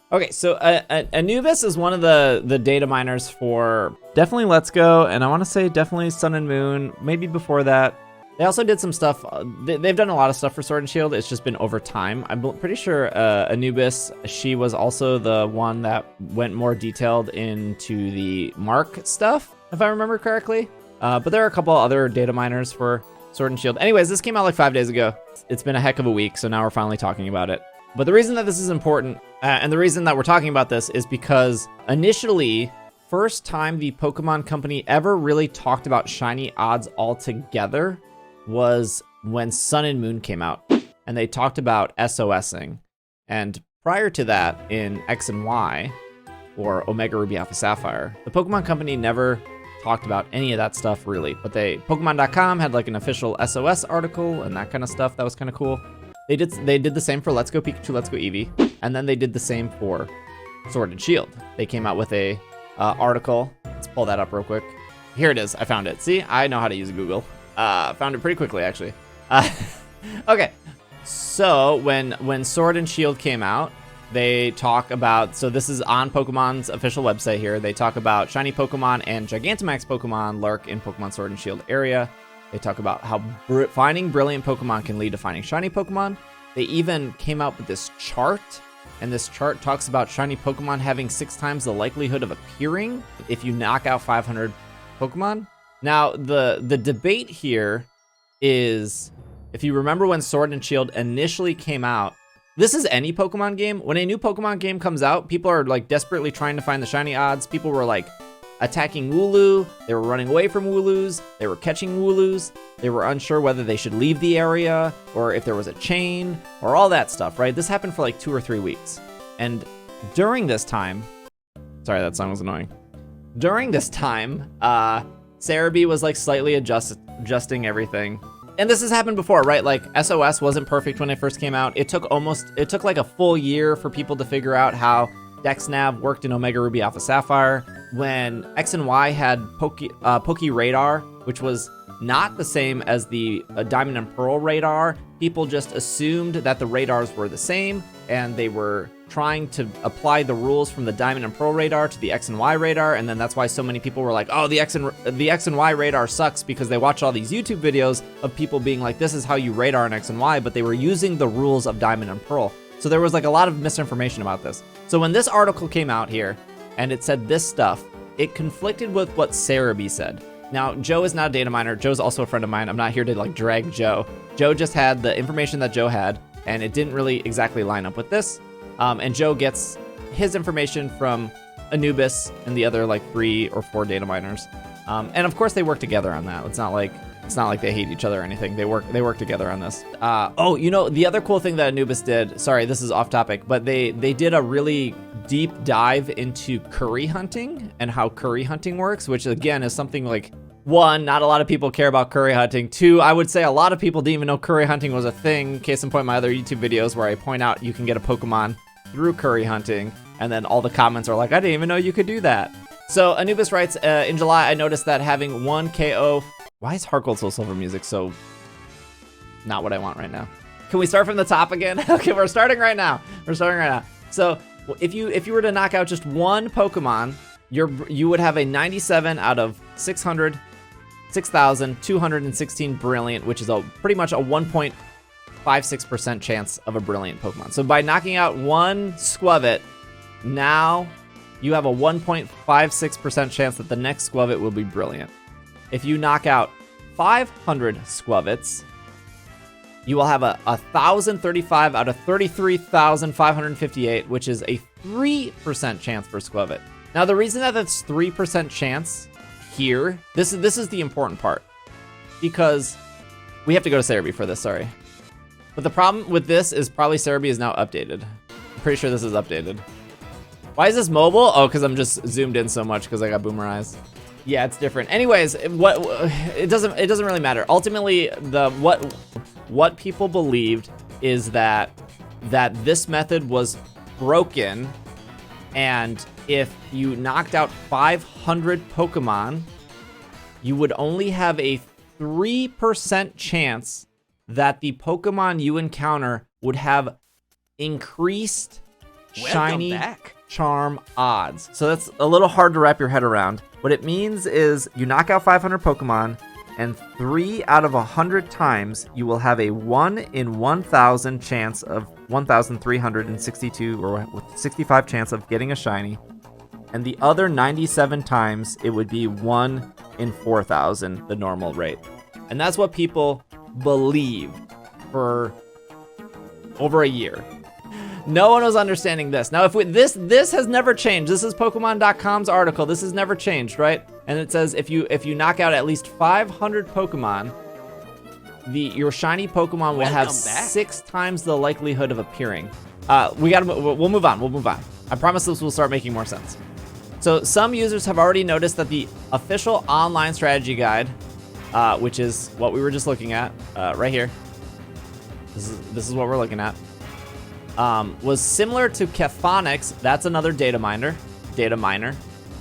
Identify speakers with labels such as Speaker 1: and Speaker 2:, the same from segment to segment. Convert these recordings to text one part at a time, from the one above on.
Speaker 1: Okay, so Anubis is one of the data miners for definitely Let's Go, and I want to say definitely Sun and Moon, maybe before that. They also did some stuff. They've done a lot of stuff for Sword and Shield. It's just been over time. I'm pretty sure Anubis, she was also the one that went more detailed into the Mark stuff, if I remember correctly. But there are a couple other data miners for Sword and Shield. Anyways, this came out like 5 days ago. It's been a heck of a week, so now we're finally talking about it. But the reason that this is important, and the reason that we're talking about this, is because initially, first time the Pokemon Company ever really talked about shiny odds altogether was when Sun and Moon came out, and they talked about SOSing. And prior to that, in X and Y, or Omega Ruby Alpha Sapphire, the Pokemon Company never talked about any of that stuff really. But Pokemon.com had like an official SOS article and that kind of stuff. That was kind of cool. They did the same for Let's Go Pikachu, Let's Go Eevee, and then they did the same for Sword and Shield. They came out with a article. Let's pull that up real quick. Here it is. I found it. See, I know how to use Google. Found it pretty quickly, actually. Okay, so when Sword and Shield came out, they talk about, so this is on Pokemon's official website here. They talk about shiny Pokemon and Gigantamax Pokemon lurk in Pokemon Sword and Shield area. They talk about how finding brilliant Pokemon can lead to finding shiny Pokemon. They even came out with this chart, and this chart talks about shiny Pokemon having 6 times the likelihood of appearing if you knock out 500 Pokemon. Now, the debate here is, if you remember when Sword and Shield initially came out, this is any Pokemon game. When a new Pokemon game comes out, people are like desperately trying to find the shiny odds. People were like attacking Wooloo, they were running away from Wooloos, they were catching Wooloos, they were unsure whether they should leave the area or if there was a chain or all that stuff, right? This happened for like 2 or 3 weeks. And during this time, sorry, that song was annoying. During this time, Cerebi was like slightly adjusting everything. And this has happened before, right? Like SOS wasn't perfect when it first came out. It took like a full year for people to figure out how DexNav worked in Omega Ruby Alpha Sapphire. When X and Y had Poke Radar, which was not the same as the Diamond and Pearl radar, people just assumed that the radars were the same, and they were trying to apply the rules from the Diamond and Pearl radar to the X and Y radar, and then that's why so many people were like, oh, the X and Y radar sucks, because they watched all these YouTube videos of people being like, this is how you radar an X and Y, but they were using the rules of Diamond and Pearl. So there was like a lot of misinformation about this. So when this article came out here, and it said this stuff, it conflicted with what Cerebi said. Now, Joe is not a data miner. Joe's also a friend of mine. I'm not here to like drag Joe. Joe just had the information that Joe had, and it didn't really exactly line up with this. And Joe gets his information from Anubis and the other like 3 or 4 data miners. And of course they work together on that. It's not like they hate each other or anything. They work together on this. Oh, you know, the other cool thing that Anubis did, sorry, this is off topic, but they did a really deep dive into curry hunting and how curry hunting works, which again is something like, 1, not a lot of people care about curry hunting. 2, I would say a lot of people didn't even know curry hunting was a thing. Case in point, my other YouTube videos where I point out you can get a Pokemon through curry hunting, and then all the comments are like, I didn't even know you could do that. So Anubis writes, in July, I noticed that having 1 KO, why is Heart Gold Soul Silver music so not what I want right now? Can we start from the top again? Okay, we're starting right now. So if you were to knock out just 1 Pokemon, you would have a 97 out of 6,216 brilliant, which is pretty much a 1.56% chance of a brilliant Pokemon. So by knocking out 1 Squavit, now you have a 1.56% chance that the next Squavit will be brilliant. If you knock out 500 Squavits, you will have a 1,035 out of 33,558, which is a 3% chance for Squavit. Now, the reason that that's 3% chance here, this is the important part, because we have to go to Cerebi for this, sorry. But the problem with this is probably Cerebi is now updated. I'm pretty sure this is updated. Why is this mobile? Oh, because I'm just zoomed in so much because I got boomer eyes. Yeah, it's different. Anyways, it doesn't really matter. Ultimately, what people believed is that this method was broken, and if you knocked out 500 Pokemon, you would only have a 3% chance that the Pokemon you encounter would have increased shiny
Speaker 2: back.
Speaker 1: charm odds. So that's a little hard to wrap your head around. What it means is you knock out 500 Pokemon, and 3 out of 100 times you will have a 1 in 1,000 chance of 1,362 or with 65 chance of getting a shiny. And the other 97 times it would be 1 in 4,000, the normal rate. And that's what people believed for over a year. No one was understanding this. Now, if this has never changed. This is Pokemon.com's article. This has never changed, right? And it says if you knock out at least 500 Pokemon, your shiny Pokemon will have 6 times the likelihood of appearing. We'll move on. We'll move on. I promise this will start making more sense. So some users have already noticed that the official online strategy guide, which is what we were just looking at right here. This is what we're looking at. Was similar to Caphonics. That's another data miner.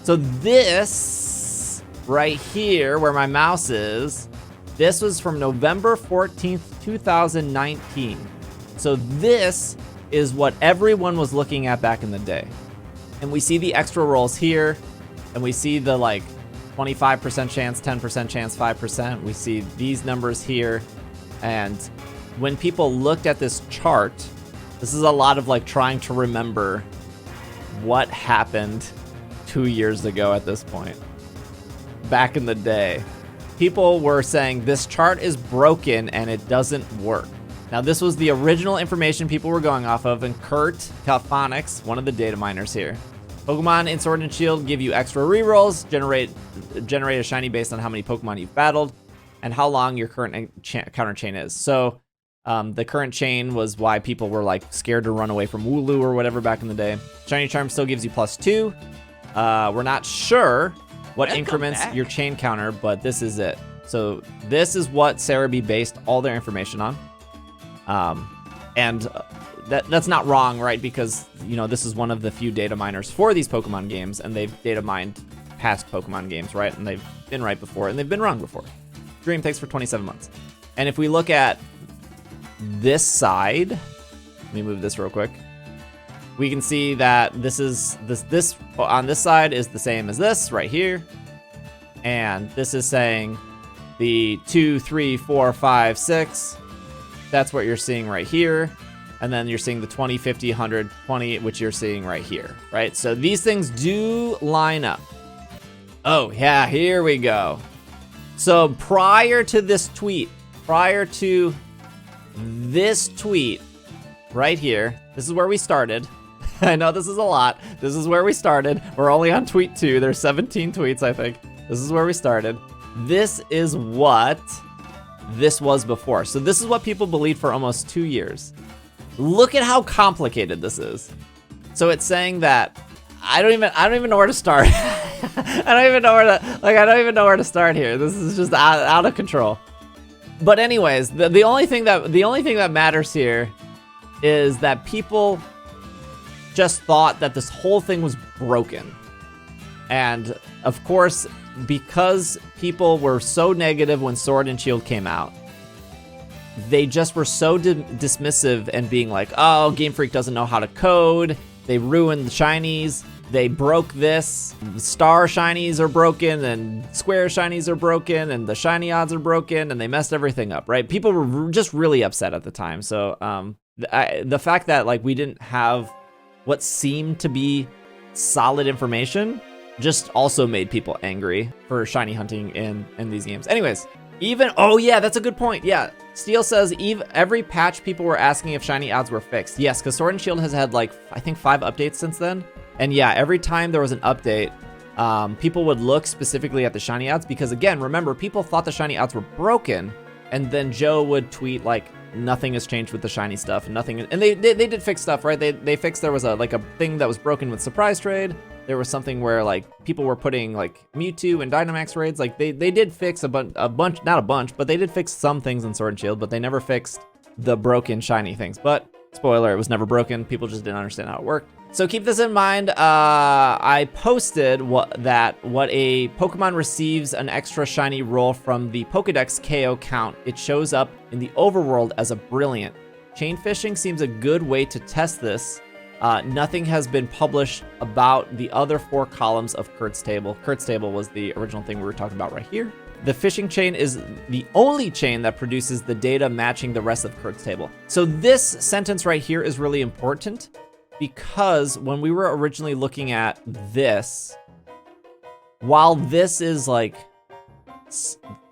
Speaker 1: So this right here, where my mouse is, this was from November 14th, 2019. So this is what everyone was looking at back in the day. And we see the extra rolls here, and we see the like 25% chance, 10% chance, 5%. We see these numbers here. And when people looked at this chart, this is a lot of like trying to remember what happened 2 years ago at this point. Back in the day, people were saying this chart is broken and it doesn't work. Now, this was the original information people were going off of, and Kurt Kalphonics, one of the data miners here. Pokemon in Sword and Shield give you extra rerolls, generate a shiny based on how many Pokemon you've battled, and how long your current counter chain is. So, the current chain was why people were like scared to run away from Wooloo or whatever back in the day. Shiny Charm still gives you +2. We're not sure what increments your chain counter, but this is it. So this is what Cerebi based all their information on. And that's not wrong, right? Because, you know, this is one of the few data miners for these Pokemon games, and they've data mined past Pokemon games, right? And they've been right before, and they've been wrong before. Dream, thanks for 27 months. And if we look at this side, let me move this real quick. We can see that this on this side is the same as this right here. And this is saying the 2, 3, 4, 5, 6. That's what you're seeing right here. And then you're seeing the 20, 50, 100, 20, which you're seeing right here, right? So these things do line up. Oh, yeah, here we go. So prior to this tweet right here, this is where we started. I know this is a lot. This is where we started. We're only on tweet 2. There's 17 tweets, I think. This is where we started. This is what this was before. So this is what people believed for almost 2 years. Look at how complicated this is. So it's saying that I don't even know where to start. I don't even know where to start here. This is just out of control. But anyways, the only thing that matters here is that people just thought that this whole thing was broken. And of course, because people were so negative when Sword and Shield came out, they just were so dismissive and being like, oh, Game Freak doesn't know how to code. They ruined the shinies. They broke this. Star shinies are broken and square shinies are broken and the shiny odds are broken and they messed everything up, right? People were just really upset at the time. So the fact that like we didn't have what seemed to be solid information just also made people angry for shiny hunting in these games. Anyways, oh yeah, that's a good point. Yeah, Steel says every patch people were asking if shiny odds were fixed. Yes, because Sword and Shield has had like, I think 5 updates since then. And yeah, every time there was an update, people would look specifically at the shiny odds because again, remember, people thought the shiny odds were broken, and then Joe would tweet like, nothing has changed with the shiny stuff, and they did fix stuff, right? They fixed, there was a thing that was broken with surprise trade. There was something where like people were putting like Mewtwo and Dynamax raids. Like they did fix a bunch, not a bunch, but they did fix some things in Sword and Shield, but they never fixed the broken shiny things. But spoiler, it was never broken. People just didn't understand how it worked. So keep this in mind. I posted what a Pokemon receives an extra shiny roll from the Pokedex KO count. It shows up in the overworld as a brilliant. Chain fishing seems a good way to test this. Nothing has been published about the other 4 columns of Kurt's table. Kurt's table was the original thing we were talking about right here. The phishing chain is the only chain that produces the data matching the rest of Kurt's table. So this sentence right here is really important because when we were originally looking at this, while this is like,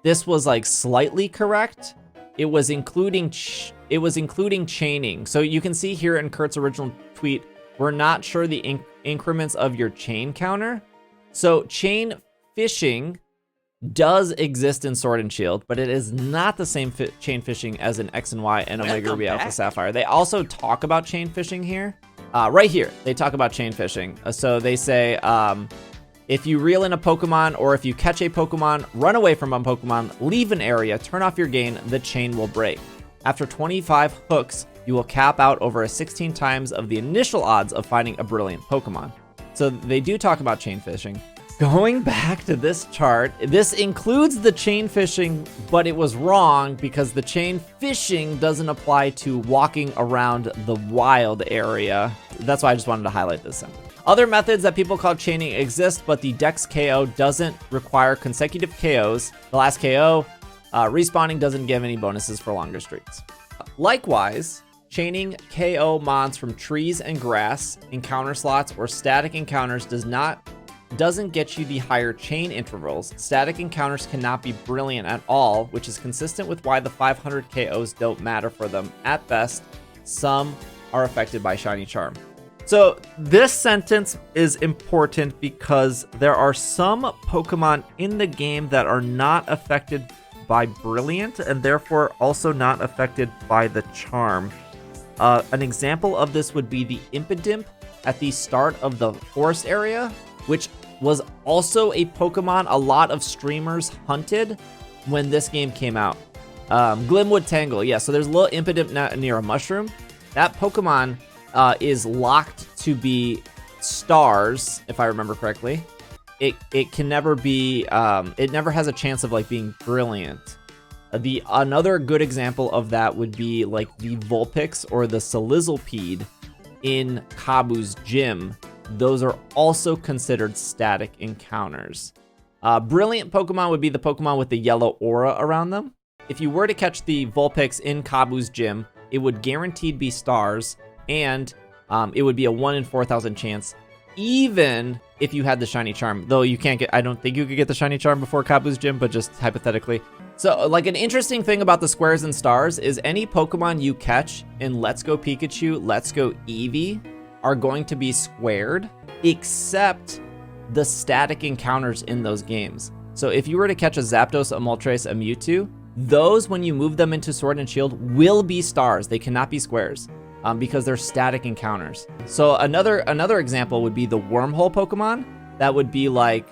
Speaker 1: this was like slightly correct, it was including chaining. So you can see here in Kurt's original tweet, we're not sure the increments of your chain counter. So chain phishing does exist in Sword and Shield, but it is not the same chain phishing as in X and Y and Omega Ruby Alpha Sapphire. They also talk about chain phishing here. Right here, they talk about chain phishing. So they say, if you reel in a Pokemon or if you catch a Pokemon, run away from a Pokemon, leave an area, turn off your gain, the chain will break. After 25 hooks, you will cap out over 16 times of the initial odds of finding a brilliant Pokemon. So they do talk about chain phishing. Going back to this chart, this includes the chain phishing, but it was wrong because the chain phishing doesn't apply to walking around the wild area. That's why I just wanted to highlight this sentence. Other methods that people call chaining exist, but the Dex KO doesn't require consecutive KOs. The last KO, respawning doesn't give any bonuses for longer streaks. Likewise, chaining KO mons from trees and grass, encounter slots, or static encounters doesn't get you the higher chain intervals. Static encounters cannot be brilliant at all, which is consistent with why the 500 KOs don't matter for them. At best, some are affected by Shiny Charm. So this sentence is important because there are some Pokemon in the game that are not affected by Brilliant and therefore also not affected by the Charm. An example of this would be the Impidimp at the start of the forest area, which was also a Pokemon a lot of streamers hunted when this game came out. Glimwood Tangle, yeah, so there's a little Impidimp near a mushroom. That Pokemon is locked to be stars, if I remember correctly. It can never be, it never has a chance of like being brilliant. Another good example of that would be like the Vulpix or the Salizzlepede in Kabu's gym. Those are also considered static encounters. Brilliant Pokemon would be the Pokemon with the yellow aura around them. If you were to catch the Vulpix in Kabu's gym, it would guaranteed be stars, and it would be a 1 in 4,000 chance, even if you had the Shiny Charm. Though you can't get, I don't think you could get the Shiny Charm before Kabu's gym, but just hypothetically. So like an interesting thing about the squares and stars is any Pokemon you catch in Let's Go Pikachu, Let's Go Eevee are going to be squared, except the static encounters in those games. So if you were to catch a Zapdos, a Moltres, a Mewtwo, those, when you move them into Sword and Shield, will be stars. They cannot be squares because they're static encounters. So another example would be the Wormhole Pokemon. That would be like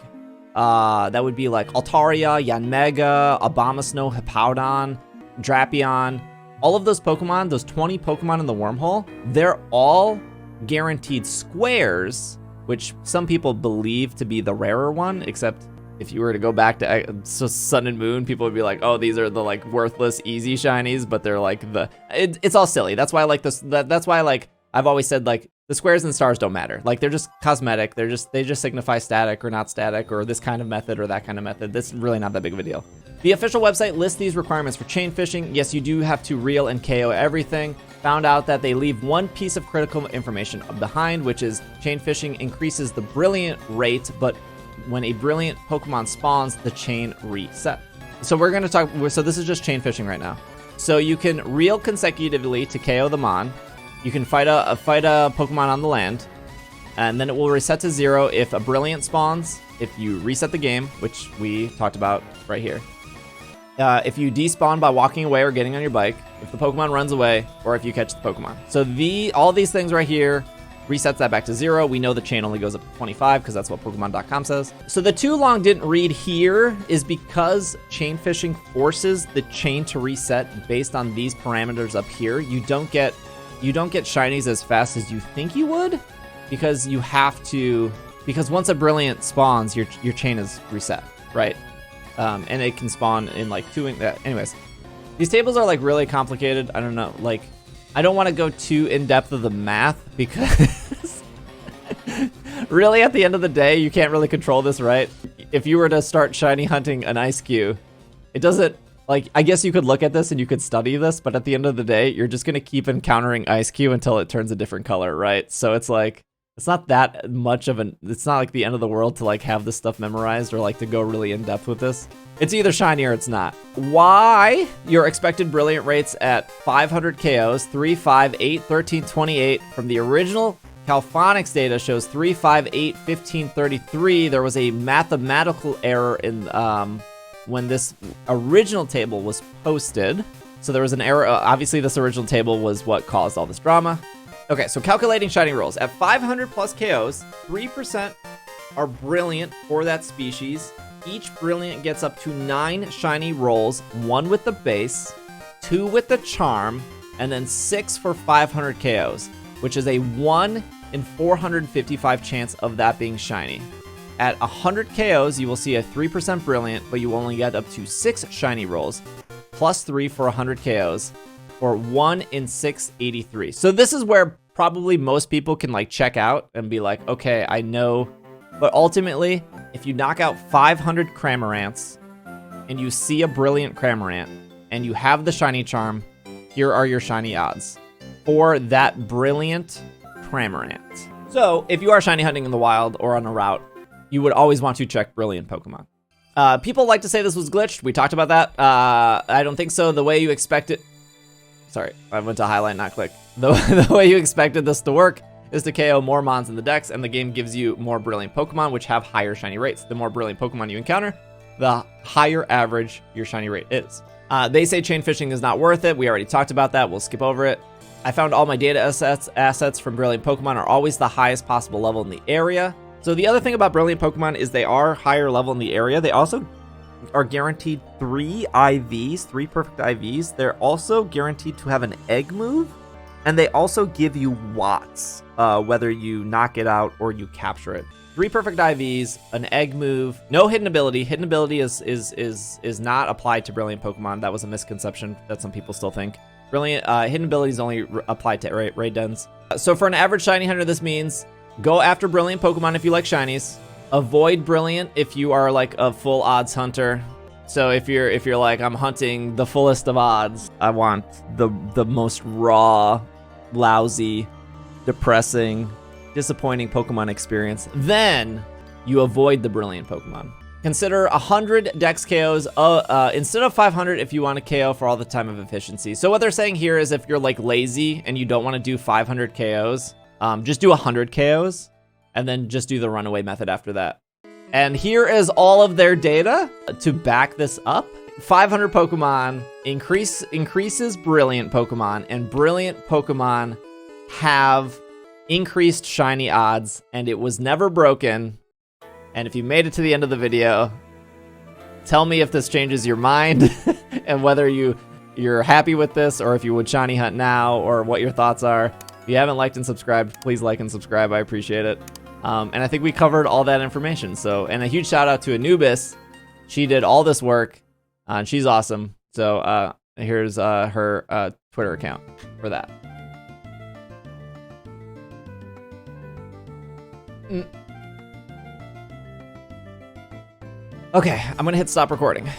Speaker 1: Altaria, Yanmega, Abomasnow, Hippowdon, Drapion. All of those Pokemon, those 20 Pokemon in the Wormhole, they're all guaranteed squares, which some people believe to be the rarer one, except if you were to go back to Sun and Moon, people would be like, oh, these are the like worthless easy shinies, but they're like it's all silly. That's why I like this. That's why like I've always said like the squares and stars don't matter. Like they're just cosmetic. They just signify static or not static or this kind of method or that kind of method. That's really not that big of a deal. The official website lists these requirements for chain phishing. Yes, you do have to reel and KO everything. Found out that they leave one piece of critical information behind, which is chain phishing increases the brilliant rate, but when a brilliant Pokemon spawns, the chain resets. So we're going to talk, so this is just chain phishing right now. So you can reel consecutively to KO the Mon. You can fight a Pokemon on the land, and then it will reset to 0 if a brilliant spawns, if you reset the game, which we talked about right here. If you despawn by walking away or getting on your bike, if the Pokemon runs away, or if you catch the Pokemon. So all these things right here resets that back to 0. We know the chain only goes up to 25 because that's what Pokemon.com says. So the too long didn't read here is because chain phishing forces the chain to reset based on these parameters up here. You don't get shinies as fast as you think you would because you have to, because once a brilliant spawns, your chain is reset, right? And it can spawn in like anyways, these tables are like really complicated. I don't know, like I don't want to go too in depth of the math because Really, at the end of the day, you can't really control this, right? If you were to start shiny hunting an ice Q, it doesn't, like, I guess you could look at this and you could study this, but at the end of the day, you're just going to keep encountering ice Q until it turns a different color, right? So it's like, it's not that much of it's not like the end of the world to like have this stuff memorized or like to go really in depth with this. It's either shiny or it's not. Why? Your expected brilliant rates at 500 KOs, 3, 5, 8, 13, 28 from the original Calphonics data shows 3, 5, 8, 15, 33. There was a mathematical error in when this original table was posted. So there was an error. Obviously, this original table was what caused all this drama. Okay, so calculating shiny rolls. At 500 plus KOs, 3% are brilliant for that species. Each brilliant gets up to 9 shiny rolls, 1 with the base, 2 with the charm, and then 6 for 500 KOs, which is a 1 in 455 chance of that being shiny. At 100 KOs, you will see a 3% brilliant, but you only get up to 6 shiny rolls, plus 3 for 100 KOs, or 1 in 683. So this is where probably most people can like check out and be like, okay, I know. But ultimately, if you knock out 500 Cramorants and you see a brilliant Cramorant and you have the shiny charm, here are your shiny odds for that brilliant Cramorant. So if you are shiny hunting in the wild or on a route, you would always want to check brilliant Pokemon. People like to say this was glitched. We talked about that. I don't think so. The way you expect it. Sorry, I went to highlight, not click. The way you expected this to work is to KO more mons in the dex, and the game gives you more brilliant Pokemon, which have higher shiny rates. The more brilliant Pokemon you encounter, the higher average your shiny rate is. They say chain fishing is not worth it. We already talked about that. We'll skip over it. I found all my data assets from brilliant Pokemon are always the highest possible level in the area. So the other thing about brilliant Pokemon is they are higher level in the area. They also are guaranteed 3 IVs, 3 perfect IVs. They're also guaranteed to have an egg move, and they also give you watts, whether you knock it out or you capture it. 3 perfect IVs, an egg move, no hidden ability. Hidden ability is not applied to brilliant Pokemon. That was a misconception that some people still think. Brilliant hidden abilities only apply to raid dens. So for an average shiny hunter, this means go after brilliant Pokemon if you like shinies. Avoid brilliant if you are like a full odds hunter. So if you're like, I'm hunting the fullest of odds, I want the most raw, lousy, depressing, disappointing Pokemon experience, then you avoid the brilliant Pokemon. Consider 100 dex KOs instead of 500 if you want to KO for all the time of efficiency. So what they're saying here is if you're like lazy and you don't want to do 500 KOs, just do 100 KOs. And then just do the runaway method after that. And here is all of their data to back this up. 500 Pokemon increases brilliant Pokemon, and brilliant Pokemon have increased shiny odds, and it was never broken. And if you made it to the end of the video, tell me if this changes your mind and whether you're happy with this, or if you would shiny hunt now, or what your thoughts are. If you haven't liked and subscribed, please like and subscribe. I appreciate it. And I think we covered all that information. So, and a huge shout out to Anubis. She did all this work, and she's awesome. So here's her Twitter account for that. Okay, I'm gonna hit stop recording.